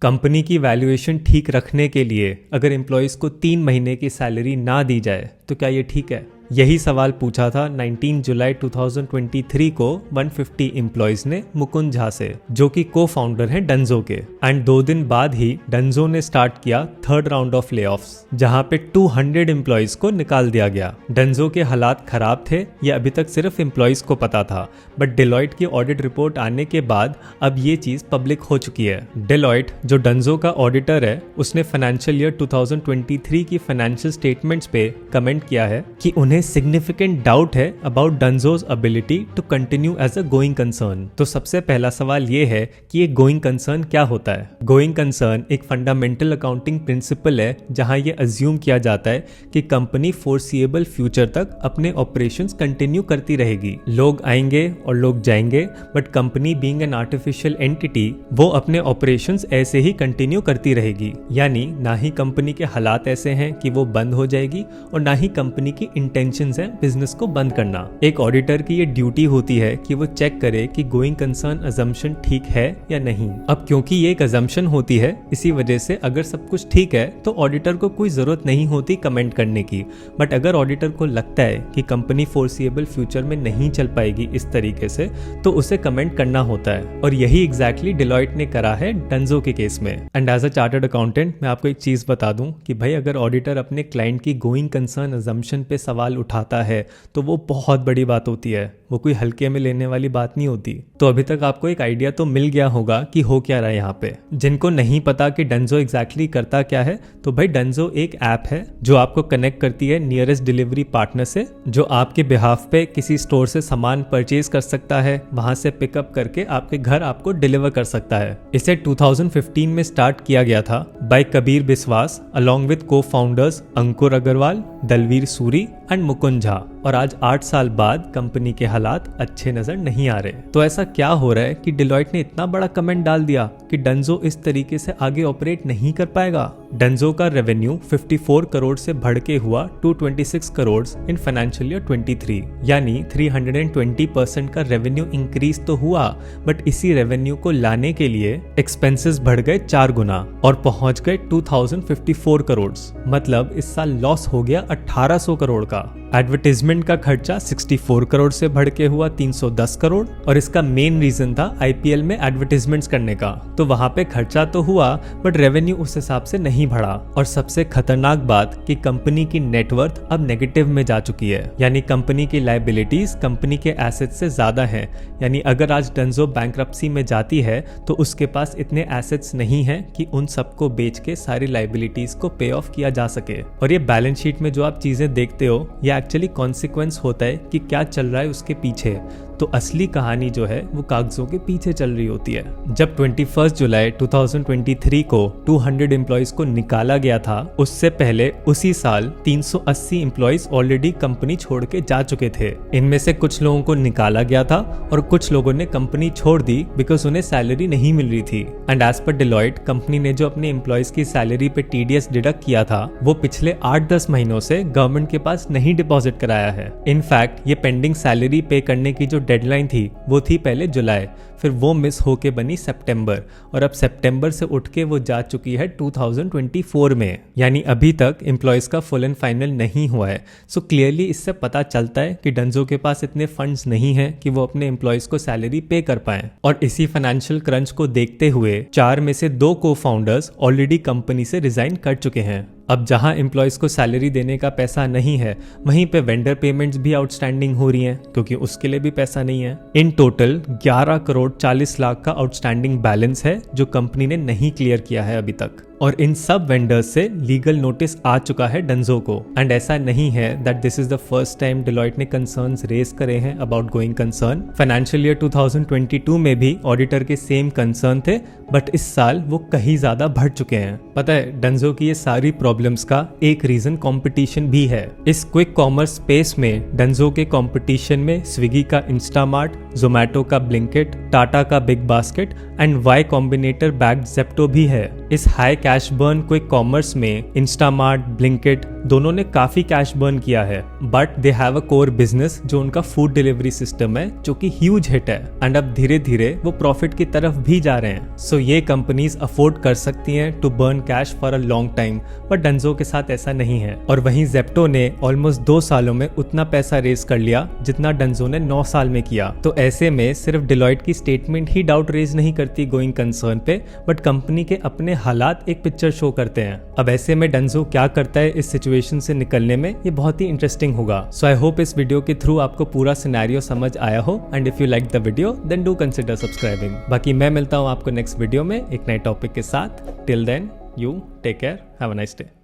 Company की valuation ठीक रखने के लिए अगर एम्प्लॉयज़ को 3 महीने की सैलरी ना दी जाए तो क्या ये ठीक है? यही सवाल पूछा था 19 जुलाई 2023 को 150 एम्प्लॉयज़ ने मुकुंद झा से, जो कि को फाउंडर हैं डंजो के। एंड 2 दिन बाद ही डंजो ने स्टार्ट किया थर्ड राउंड ऑफ लेऑफ्स, जहां पे 200 एम्प्लॉयज़ को निकाल दिया गया। डंजो के हालात खराब थे, ये अभी तक सिर्फ एम्प्लॉयज़ को पता था, बट डेलॉयट की ऑडिट रिपोर्ट आने के बाद अब ये चीज पब्लिक हो चुकी है। डेलॉयट, जो डंजो का ऑडिटर है, उसने फाइनेंशियल ईयर 2023 की फाइनेंशियल स्टेटमेंट्स पे कमेंट किया है कि उन्हें सिग्निफिकेंट डाउट है about Dunzo's ability to continue as a going concern. तो सबसे पहला सवाल ये है कि ये गोइंग कंसर्न क्या होता है। गोइंग कंसर्न एक फंडामेंटल अकाउंटिंग प्रिंसिपल है जहां ये अज्यूम किया जाता है कि कंपनी फोर्सिएबल फ्यूचर तक अपने ऑपरेशंस कंटिन्यू करती रहेगी। लोग आएंगे और लोग जाएंगे, but company being an artificial entity, वो अपने ऑपरेशंस ऐसे ही कंटिन्यू करती रहेगी। यानी ना ही कंपनी के हालात ऐसे हैं कि वो बंद हो जाएगी और ना ही कंपनी की इंटेंशंस है बिजनेस को बंद करना। एक ऑडिटर की ये ड्यूटी होती है कि वो चेक करे कि गोइंग कंसर्न अजम्पशन ठीक है या नहीं। अब क्योंकि ये एक अजम्पशन होती है, इसी वजह से अगर सब कुछ ठीक है तो ऑडिटर को कोई जरूरत नहीं होती कमेंट करने की। बट अगर ऑडिटर को लगता है कि कंपनी फोर्सिएबल फ्यूचर में नहीं चल पाएगी इस तरीके से, तो उसे कमेंट करना होता है। और यही एग्जैक्टली डेलॉयट ने करा है डंजो के केस में। And as a chartered accountant मैं आपको एक चीज बता दूं कि भाई अगर ऑडिटर अपने क्लाइंट की गोइंग कंसर्न अजम्पशन पे सवाल उठाता है तो वो बहुत बड़ी बात होती है, वो कोई हल्के में लेने वाली बात नहीं होती। तो अभी तक आपको एक आइडिया तो मिल गया होगा कि हो क्या रहा है यहाँ पे। जिनको नहीं पता कि डंजो एग्जैक्टली करता क्या है, तो भाई डंजो एक ऐप है जो आपको कनेक्ट करती है नियरेस्ट डिलीवरी पार्टनर से, जो आपके बिहाफ पे किसी स्टोर से सामान परचेज कर सकता है, वहां से पिकअप करके आपके घर आपको डिलीवर कर सकता है। इसे 2015 में स्टार्ट किया गया था by Kabir Biswas along with cofounders Ankur Agarwal, Dalveer Suri and Mukund Jha. और आज 8 साल बाद कंपनी के हालात अच्छे नजर नहीं आ रहे। तो ऐसा क्या हो रहा है कि डेलॉयट ने इतना बड़ा कमेंट डाल दिया कि डंजो इस तरीके से आगे ऑपरेट नहीं कर पाएगा। डंजो का रेवेन्यू 54 करोड़ से बढ़ के हुआ 226 करोड़ इन फाइनेंशियल ईयर 23, यानी 320% का रेवेन्यू इंक्रीज तो हुआ, बट इसी रेवेन्यू को लाने के लिए एक्सपेंसेस बढ़ गए 4 गुना और पहुंच गए 2054 करोड़। मतलब इस साल लॉस हो गया 1800 करोड़ का। एडवर्टाइजमेंट का खर्चा 64 करोड़ से बढ़ के हुआ 310 करोड़, और इसका मेन रीजन था आईपीएल में एडवर्टाइजमेंट्स करने का। तो वहां पे खर्चा तो हुआ बट रेवेन्यू उस हिसाब से नहीं बढ़ा। और सबसे खतरनाक बात कि कंपनी की नेटवर्थ अब नेगेटिव में जा चुकी है, यानी कंपनी की लायबिलिटीज कंपनी के एसेट से ज्यादा हैं। यानी अगर आज डंजो बैंकरप्सी में जाती है तो उसके पास इतने एसेट्स नहीं है कि उन सबको बेच के सारी लायबिलिटीज को पे ऑफ किया जा सके। और ये बैलेंस शीट में जो आप चीजें देखते हो, ये एक्चुअली कॉन्सिक्वेंस होता है कि क्या चल रहा है उसके पीछे। तो असली कहानी जो है वो कागजों के पीछे चल रही होती है। जब 21 जुलाई 2023 को 200 एम्प्लॉयज को निकाला गया था, उससे पहले उसी साल 380 एम्प्लॉयज ऑलरेडी कंपनी छोड़ के जा चुके थे। इनमें से कुछ लोगों को निकाला गया था और कुछ लोगों ने कंपनी छोड़ दी बिकॉज उन्हें सैलरी नहीं मिल रही थी। And as per Deloitte, company ने जो अपने एम्प्लॉयज की सैलरी पे टीडीएस डिडक्ट किया था, वो पिछले 8-10 महीनों से गवर्नमेंट के पास नहीं डिपॉजिट कराया है। इनफैक्ट ये पेंडिंग सैलरी पे करने की जो डेडलाइन थी वो थी पहले जुलाई, फिर वो मिस होके बनी सितंबर, और अब सितंबर से उठ के वो जा चुकी है 2024 में। यानी अभी तक एम्प्लॉयज का फुल एंड फाइनल नहीं हुआ है। सो क्लियरली इससे पता चलता है कि डंजो के पास इतने फंड्स नहीं है कि वो अपने एम्प्लॉयज को सैलरी पे कर पाए। और इसी फाइनेंशियल क्रंच को देखते हुए 4 में से 2 को फाउंडर्स ऑलरेडी कंपनी से रिजाइन कर चुके हैं। अब जहां एम्प्लॉयज को सैलरी देने का पैसा नहीं है, वहीं पे वेंडर पेमेंट्स भी आउटस्टैंडिंग हो रही हैं क्योंकि उसके लिए भी पैसा नहीं है। इन टोटल 11 करोड़ 40 लाख का आउटस्टैंडिंग बैलेंस है जो कंपनी ने नहीं क्लियर किया है अभी तक। और इन सब वेंडर्स से लीगल नोटिस आ चुका है डंजो को। एंड ऐसा नहीं है that this is the first time Deloitte ने कंसर्न्स रेज करे हैं about going concern. Financial year 2022 में भी ऑडिटर के सेम कंसर्न थे, बट इस साल वो कहीं ज्यादा बढ़ चुके हैं। पता है, डंजो की ये सारी प्रॉब्लम्स का एक रीजन कंपटीशन भी है। इस क्विक कॉमर्स स्पेस में डंजो के कंपटीशन में स्विगी का इंस्टामार्ट, जोमैटो का ब्लिंकिट, टाटा का BigBasket and Y Combinator backed Zepto भी है। इस high cash burn quick commerce में इंस्टामार्ट, ब्लिंकिट दोनों ने काफी कैश बर्न किया है, but they have a core business जो उनका फूड डिलीवरी सिस्टम है, जो कि ह्यूज हिट है एंड अब धीरे धीरे वो प्रॉफिट की तरफ भी जा रहे हैं। सो ये कंपनीज अफोर्ड कर सकती हैं to burn cash for a long time, but Dunzo के साथ ऐसा नहीं है। और वहीं जेप्टो ने ऑलमोस्ट 2 सालों में उतना पैसा रेज कर लिया जितना डंजो ने 9 साल में किया। तो ऐसे में सिर्फ डिलॉयट की स्टेटमेंट ही डाउट रेज नहीं करती गोइंग कंसर्न पे, बट कंपनी के अपने हालात एक पिक्चर शो करते हैं। अब ऐसे में डंजो क्या करता है इस सिचुएशन से निकलने में, ये बहुत ही इंटरेस्टिंग होगा। सो आई होप इस वीडियो के थ्रू आपको पूरा सिनेरियो समझ आया हो, and if you like the video then do consider subscribing. बाकी मैं मिलता हूँ आपको नेक्स्ट वीडियो में एक नए टॉपिक के साथ। Till then you take care, have a nice day.